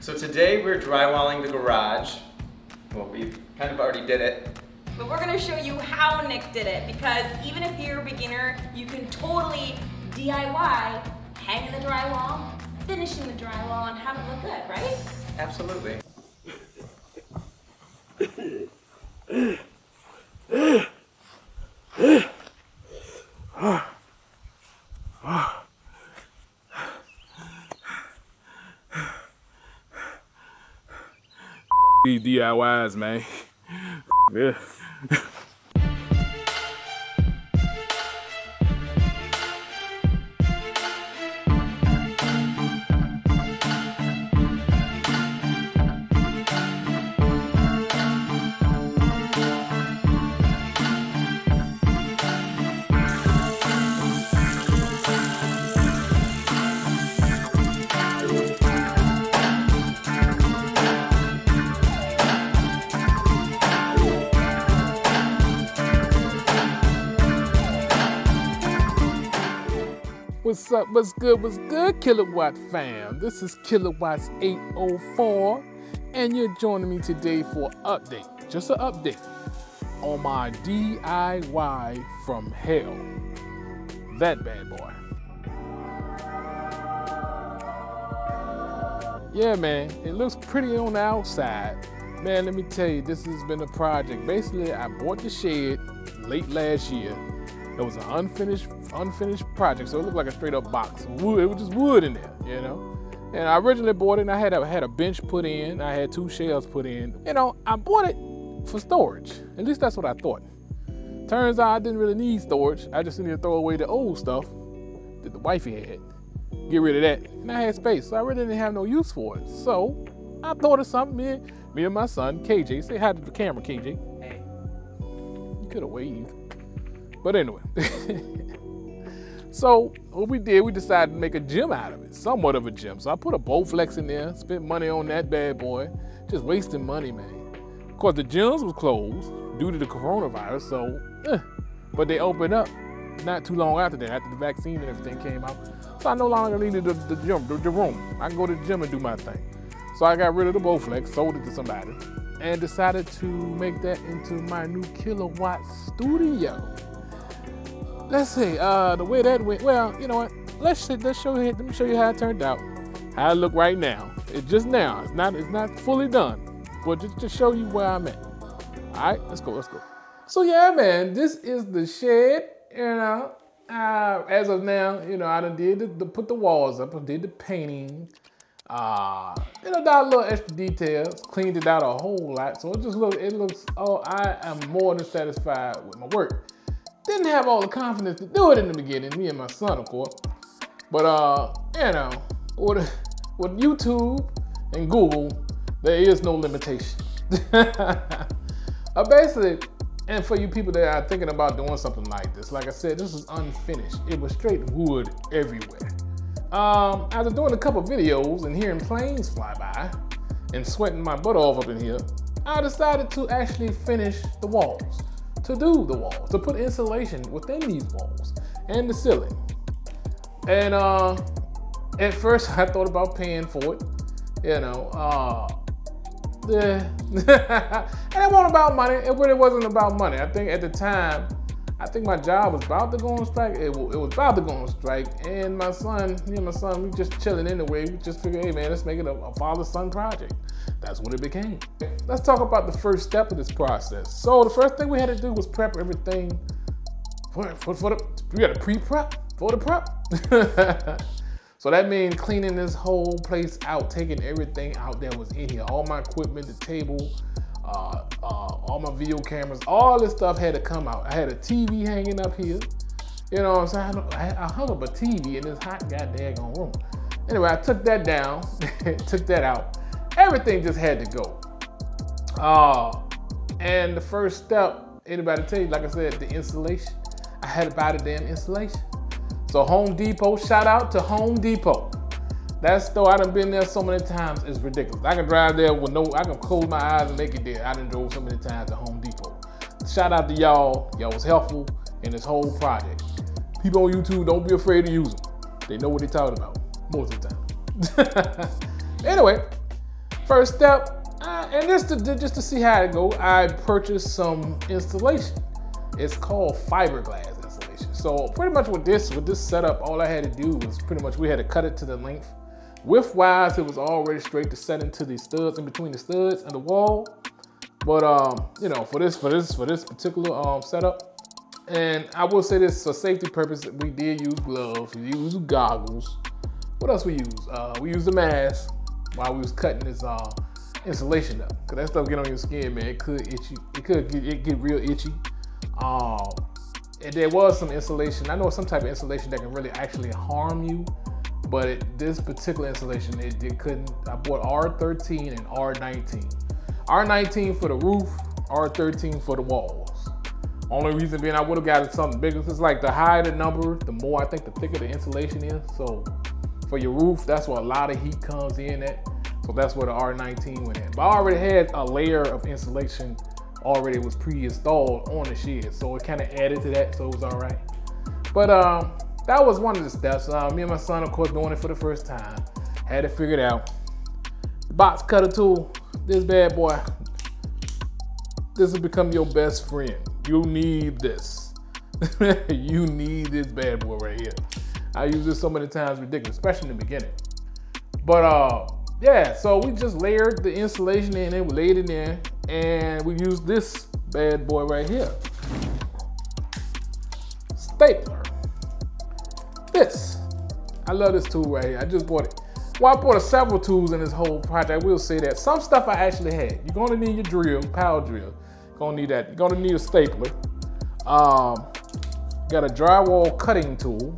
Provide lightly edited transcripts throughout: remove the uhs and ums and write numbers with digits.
So today we're drywalling the garage. Well, we kind of already did it. But we're gonna show you how Nick did it, because even if you're a beginner, you can totally DIY, hanging the drywall, finishing the drywall, and have it look good, right? Absolutely. These DIYs, man. Yeah. What's up, what's good, Kilowatt fam? This is Kilowatts 804, and you're joining me today for an update, just an update on my DIY from hell, that bad boy. Yeah, man, it looks pretty on the outside. Man, let me tell you, this has been a project. Basically, I bought the shed late last year. It was an unfinished project, so it looked like a straight up box. Wood, it was just wood in there, you know? And I originally bought it and I had a bench put in, I had 2 shelves put in. You know, I bought it for storage. At least that's what I thought. Turns out I didn't really need storage. I just needed to throw away the old stuff that the wifey had. Get rid of that. And I had space, so I really didn't have no use for it. So I thought of something, me and my son, KJ. Say hi to the camera, KJ. Hey. You could have waved. But anyway, so what we did, we decided to make a gym out of it, somewhat of a gym. So I put a Bowflex in there, spent money on that bad boy, just wasting money, man. Of course, the gyms was closed due to the coronavirus, so, but they opened up not too long after that, after the vaccine and everything came out. So I no longer needed the gym, the room. I can go to the gym and do my thing. So I got rid of the Bowflex, sold it to somebody, and decided to make that into my new Kilowatt studio. Let's see, the way that went, well, you know what, let me show you how it turned out, how I look right now. It's just now, it's not fully done, but just to show you where I'm at. All right, let's go. So yeah, man, this is the shed, you know, as of now, you know, I done put the walls up, I did the painting, you know, got a little extra details, cleaned it out a whole lot, so it looks, oh, I am more than satisfied with my work. Didn't have all the confidence to do it in the beginning, me and my son, of course. But, you know, with YouTube and Google, there is no limitation. Basically, and for you people that are thinking about doing something like this, like I said, this is unfinished. It was straight wood everywhere. After doing a couple videos and hearing planes fly by and sweating my butt off up in here, I decided to actually finish the walls. To do the walls, to put insulation within these walls and the ceiling. And at first I thought about paying for it, you know. And it wasn't about money. It really wasn't about money. I think at the time, my job was about to go on strike. It was about to go on strike, and me and my son, we just chilling anyway. We just figured, hey man, let's make it a father-son project. That's what it became. Let's talk about the first step of this process. So the first thing we had to do was prep everything we got to pre-prep for the prep. So that means cleaning this whole place out, taking everything out that was in here. All my equipment, the table, all my video cameras, all this stuff had to come out. I had a TV hanging up here. You know what I'm saying? I hung up a TV in this hot goddamn room. Anyway, I took that down, took that out. Everything just had to go. And the first step, anybody tell you, like I said, the insulation. I had to buy the damn insulation. So Home Depot, shout out to Home Depot. That store, I done been there so many times, it's ridiculous. I can drive there with I can close my eyes and make it there. I done drove so many times to Home Depot. Shout out to y'all. Y'all was helpful in this whole project. People on YouTube, don't be afraid to use them. They know what they're talking about most of the time. Anyway, First step, and just to see how it go, I purchased some insulation. It's called fiberglass insulation. So pretty much with this setup, all I had to do was pretty much we had to cut it to the length. Width-wise, it was already straight to set into the studs in between the studs and the wall. But you know, for this particular setup, and I will say this for safety purposes, we did use gloves, we used goggles. What else we used? We used a mask while we was cutting this insulation up, cause that stuff get on your skin, man. It could itchy. It could get real itchy. And there was some insulation. I know some type of insulation that can really actually harm you, but this particular insulation, it couldn't. I bought R13 and R19. R19 for the roof, R13 for the walls. Only reason being I would have got something bigger. It's like the higher the number, the more I think the thicker the insulation is. So for your roof, that's where a lot of heat comes in at. So that's where the R19 went in. But I already had a layer of insulation already was pre-installed on the shed. So it kind of added to that, so it was all right. But that was one of the steps. Me and my son, of course, doing it for the first time. Had it figured out. The box cutter tool, this bad boy, this will become your best friend. You need this. You need this bad boy right here. I use this so many times, ridiculous, especially in the beginning. But yeah, so we just layered the insulation in and we laid it in, and we used this bad boy right here. Stapler. This. I love this tool right here. I just bought it. Well, I bought several tools in this whole project. I will say that. Some stuff I actually had. You're gonna need your drill, power drill. You're gonna need that. You're gonna need a stapler. Got a drywall cutting tool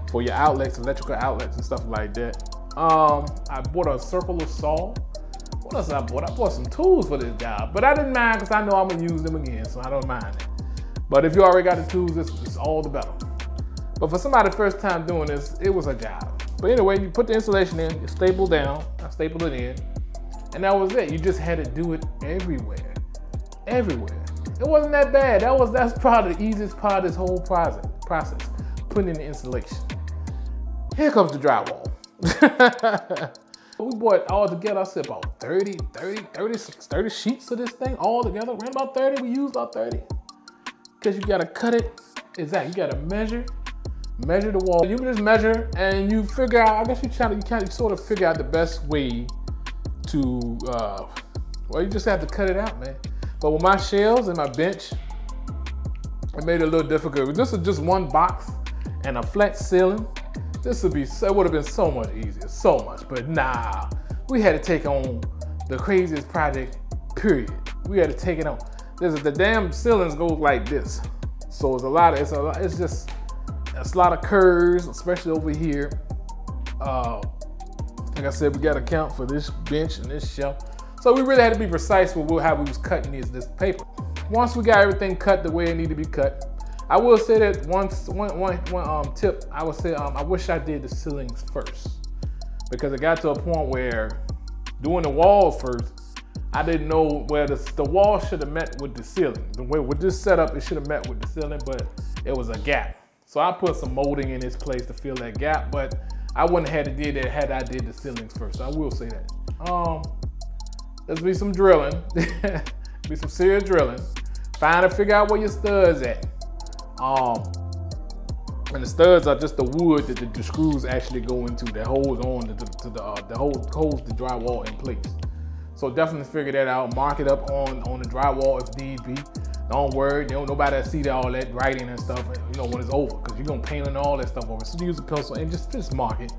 for your outlets, electrical outlets and stuff like that. I bought a circular saw. What else I bought? I bought some tools for this job, but I didn't mind because I know I'm gonna use them again, so I don't mind it. But if you already got the tools, it's all the better. But for somebody first time doing this, it was a job. But anyway, you put the insulation in, you staple down, I stapled it in, and that was it. You just had to do it everywhere. Everywhere. It wasn't that bad. That's probably the easiest part of this whole process, putting in the insulation. Here comes the drywall. We bought all together, I said about 30 sheets of this thing all together. Around about 30, we used about 30. Because you gotta cut it, exactly, you gotta measure the wall. You can just measure and you figure out, I guess you sort of figure out the best way to, well, you just have to cut it out, man. But with my shelves and my bench, it made it a little difficult. If this was just one box and a flat ceiling, it would have been so much easier, so much. But nah, we had to take on the craziest project, period. We had to take it on. The damn ceilings go like this. So it's a lot of curves, especially over here. Like I said, we got to account for this bench and this shelf. So we really had to be precise with how we was cutting this paper. Once we got everything cut the way it needed to be cut, I will say that one tip, I would say I wish I did the ceilings first, because it got to a point where doing the walls first, I didn't know where the wall should have met with the ceiling. The way with this setup, it should have met with the ceiling, but it was a gap. So I put some molding in this place to fill that gap, but I wouldn't have had to do that had I did the ceilings first. So I will say that. There's be some drilling, be some serious drilling. Figure out where your studs at. And the studs are just the wood that the screws actually go into that holds on holds the drywall in place. So definitely figure that out. Mark it up on the drywall if need be. Don't worry, nobody see all that writing and stuff, when it's over, because you're gonna paint on all that stuff over. So use a pencil and just mark it,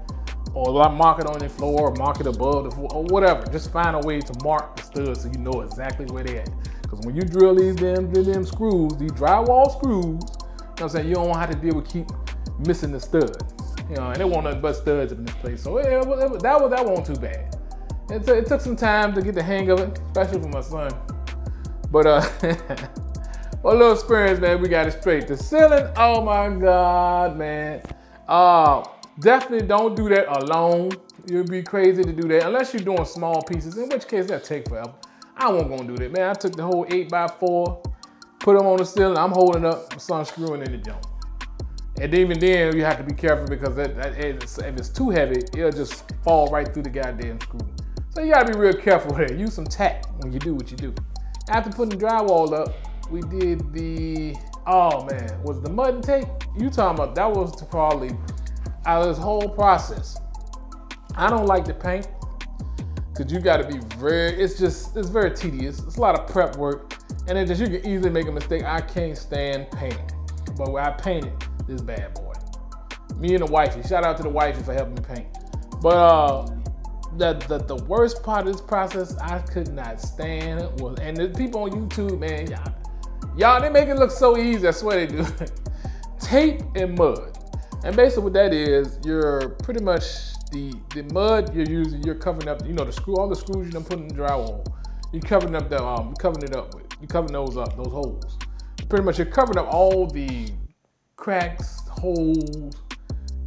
or mark it on the floor, or mark it above the floor, or whatever. Just find a way to mark the studs so you know exactly where they at. Because when you drill these damn screws, these drywall screws, you know what I'm saying, you don't want to have to deal with keep missing the stud. And there wasn't nothing but studs in this place. So that wasn't too bad. It took some time to get the hang of it, especially for my son. But a little experience, man, we got it straight. The ceiling, oh my God, man. Definitely don't do that alone. You'd be crazy to do that unless you're doing small pieces, in which case that'll take forever. I wasn't gonna do that, man. I took the whole 8x4, put them on the ceiling. I'm holding up, my son's screwing in the jump. And even then, you have to be careful because if it's too heavy, it'll just fall right through the goddamn screw. So So you gotta be real careful there. Use some tact when you do what you do. After putting the drywall up, we did the, oh man, was the mud and tape? You talking about, that was probably, out of this whole process, I don't like the paint, because you gotta be it's very tedious. It's a lot of prep work, and then just you can easily make a mistake. I can't stand painting, but when I painted this bad boy, me and the wifey, shout out to the wifey for helping me paint. But the worst part of this process I could not stand was, and the people on YouTube, man, y'all, they make it look so easy, I swear they do. Tape and mud. And basically what that is, you're pretty much, the mud you're using, you're covering up, you know, all the screws you done put in the drywall. You're covering up you're covering those up, those holes. Pretty much you're covering up all the cracks, holes,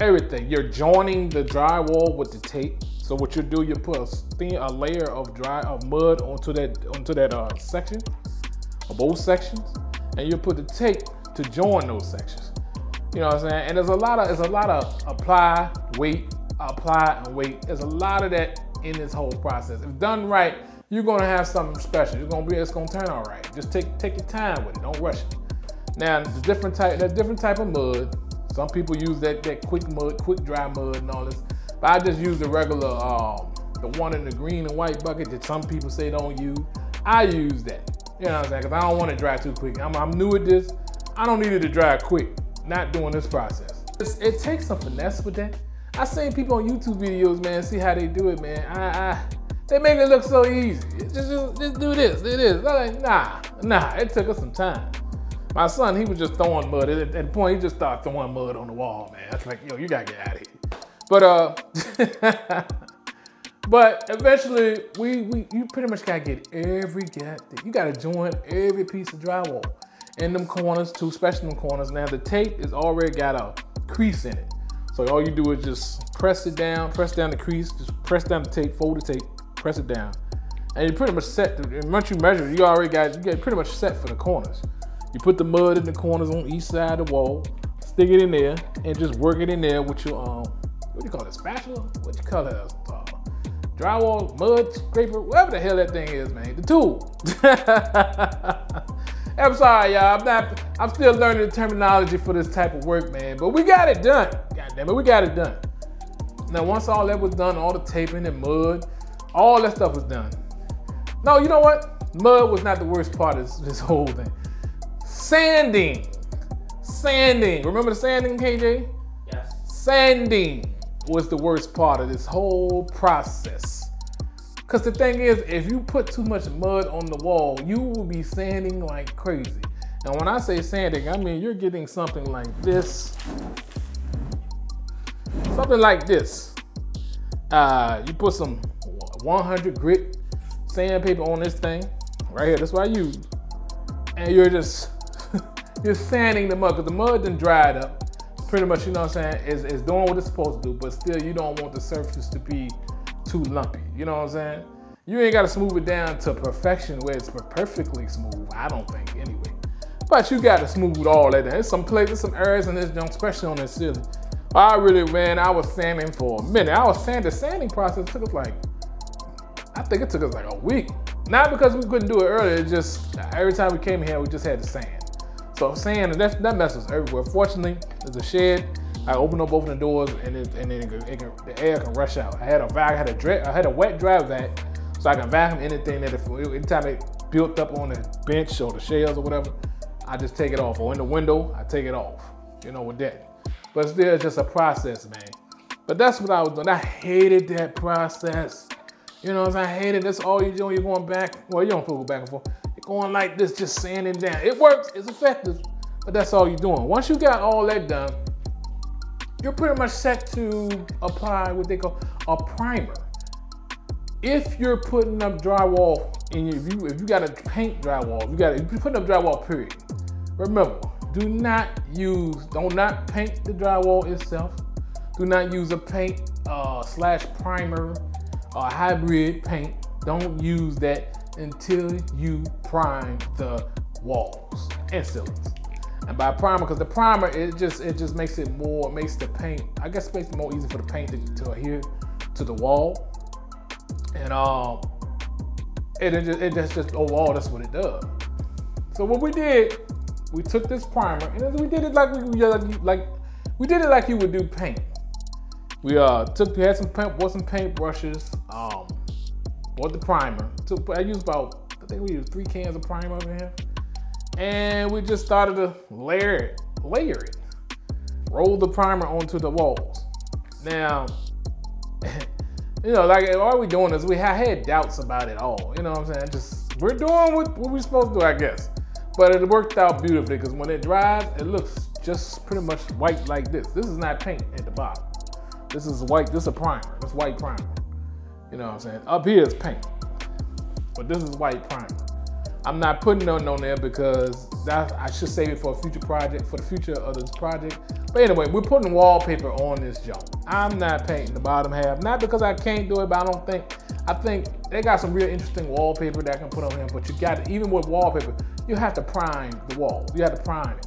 everything. You're joining the drywall with the tape. So what you do, you put a layer of mud onto that section, or both sections, and you put the tape to join those sections. You know what I'm saying? And there's a lot of apply, wait, apply and wait. There's a lot of that in this whole process. If done right, you're gonna have something special. It's gonna turn out right. Just take your time with it. Don't rush it. Now, there's different type of mud. Some people use that quick mud, quick dry mud and all this. But I just use the regular, the one in the green and white bucket that some people say don't use. I use that. You know what I'm saying? Because I don't want it dry too quick. I'm new at this. I don't need it to dry quick. Not doing this process. It takes some finesse with that. I seen people on YouTube videos, man, see how they do it, man. They make it look so easy. Just do this, do this. I'm like, nah, it took us some time. My son, he was just throwing mud. At the point, he just started throwing mud on the wall, man. I was like, yo, you gotta get out of here. But eventually, you pretty much gotta get you gotta join every piece of drywall. In them corners too, especially them corners. Now the tape is already got a crease in it. So all you do is just press down the crease, just press down the tape, fold the tape, press it down. And you pretty much set, and once you measure, you get pretty much set for the corners. You put the mud in the corners on each side of the wall, stick it in there, and just work it in there with your, what do you call it, spatula? What you call it? Drywall, mud, scraper, whatever the hell that thing is, man. The tool. I'm sorry, y'all. I'm still learning the terminology for this type of work, man. But we got it done. God damn it, we got it done. Now, once all that was done, all the taping and mud, all that stuff was done. No, you know what? Mud was not the worst part of this whole thing. Sanding. Remember the sanding, KJ? Yes. Sanding was the worst part of this whole process. Because the thing is, if you put too much mud on the wall, you will be sanding like crazy. And when I say sanding, I mean you're getting something like this. Something like this. You put some 100 grit sandpaper on this thing, right here, that's what I use. And you're just, you're sanding the mud, because the mud done dried up. Pretty much, you know what I'm saying, is doing what it's supposed to do, but still you don't want the surface to be too lumpy, you know what I'm saying? You ain't gotta smooth it down to perfection where it's perfectly smooth, I don't think, anyway. But you gotta smooth all that down. There's some places, some areas in this junk, especially on this ceiling. I was sanding for a minute. The sanding process took us like, I think it took us like a week. Not because we couldn't do it earlier, it's just every time we came here, we just had to sand. So sand, that mess was everywhere. Fortunately, there's a shed. I opened up both the doors and the air can rush out. I had a wet dry vac, so I can vacuum anything that anytime it built up on the bench or the shelves or whatever, I just take it off. Or in the window, I take it off, you know, with that. But still, it's just a process, man. But that's what I was doing. I hated that process. You know what I'm saying? I hated that's all you're doing. You're going back. Well, you don't go back and forth. You're going like this, just sanding down. It works, it's effective, but that's all you're doing. Once you got all that done, you're pretty much set to apply what they call a primer. If you're putting up drywall, if you got to paint drywall, if you're putting up drywall, period. Remember, do not paint the drywall itself. Do not use a paint / primer or hybrid paint. Don't use that until you prime the walls and ceilings. And by primer, because the primer, it just makes it makes the paint, I guess it makes it more easy for the paint to adhere to the wall. And it just overall, that's what it does. So what we did, we took this primer and we did it like we did it like you would do paint. We had some paint, bought some paint brushes, bought the primer. I used about, I think we used 3 cans of primer over here. And we just started to layer it, roll the primer onto the walls. Now, you know, like all we doing is I had doubts about it all. You know what I'm saying? We're doing what we're supposed to do, I guess. But it worked out beautifully because when it dries, it looks just pretty much white like this. This is not paint at the bottom. This is white, this is a primer, this white primer. You know what I'm saying? Up here is paint, but this is white primer. I'm not putting nothing on there because I should save it for a future project, for the future of this project. But anyway, we're putting wallpaper on this joint. I'm not painting the bottom half, not because I can't do it, but I think they got some real interesting wallpaper that I can put on here, but you got to, even with wallpaper, you have to prime the wall. You have to prime it.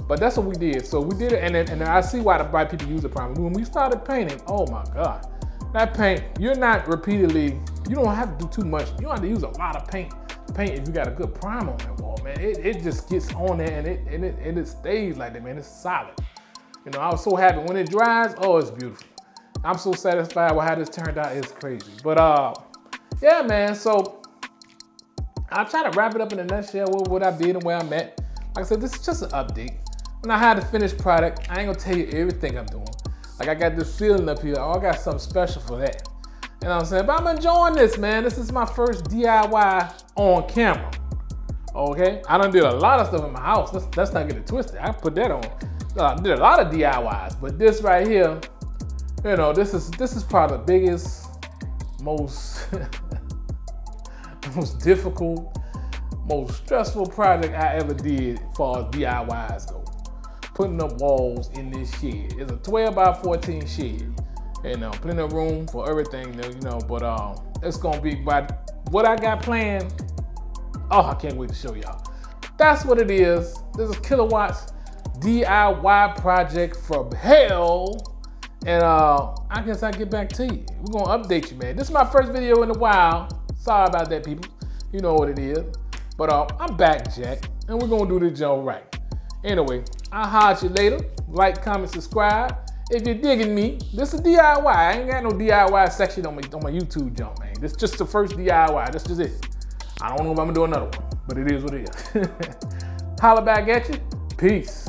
But that's what we did. So we did it, and then I see why people use the primer. When we started painting, oh my God, that paint, you're not repeatedly, you don't have to do too much. You don't have to use a lot of paint if you got a good primer on that wall, man. It just gets on there and it stays like that, man. It's solid. You know, I was so happy when it dries. Oh, it's beautiful. I'm so satisfied with how this turned out. It's crazy. But yeah, man. So I'll try to wrap it up in a nutshell with what I did and where I'm at. Like I said, this is just an update. When I had the finished product, I ain't gonna tell you everything I'm doing. Like I got this ceiling up here. Oh, I got something special for that. You know what I'm saying? But I'm enjoying this, man. This is my first DIY on camera. Okay? I done did a lot of stuff in my house. Let's not get it twisted. I put that on. I did a lot of DIYs, but this right here, you know, this is probably the biggest, most most difficult, most stressful project I ever did as far as DIYs go. Putting up walls in this shed. It's a 12 by 14 shed. You know, plenty of room for everything, you know, but it's gonna be by what I got planned. Oh, I can't wait to show y'all. That's what it is. This is Kilowatts DIY project from hell. And I guess I'll get back to you. We're gonna update you, man. This is my first video in a while. Sorry about that, people. You know what it is. But I'm back, Jack, and we're gonna do the job right. Anyway, I'll holler at you later. Like, comment, subscribe. If you're digging me, this is DIY. I ain't got no DIY section on my YouTube jump, man. This is just the first DIY. That's just it. I don't know if I'm gonna do another one, but it is what it is. Holler back at you. Peace.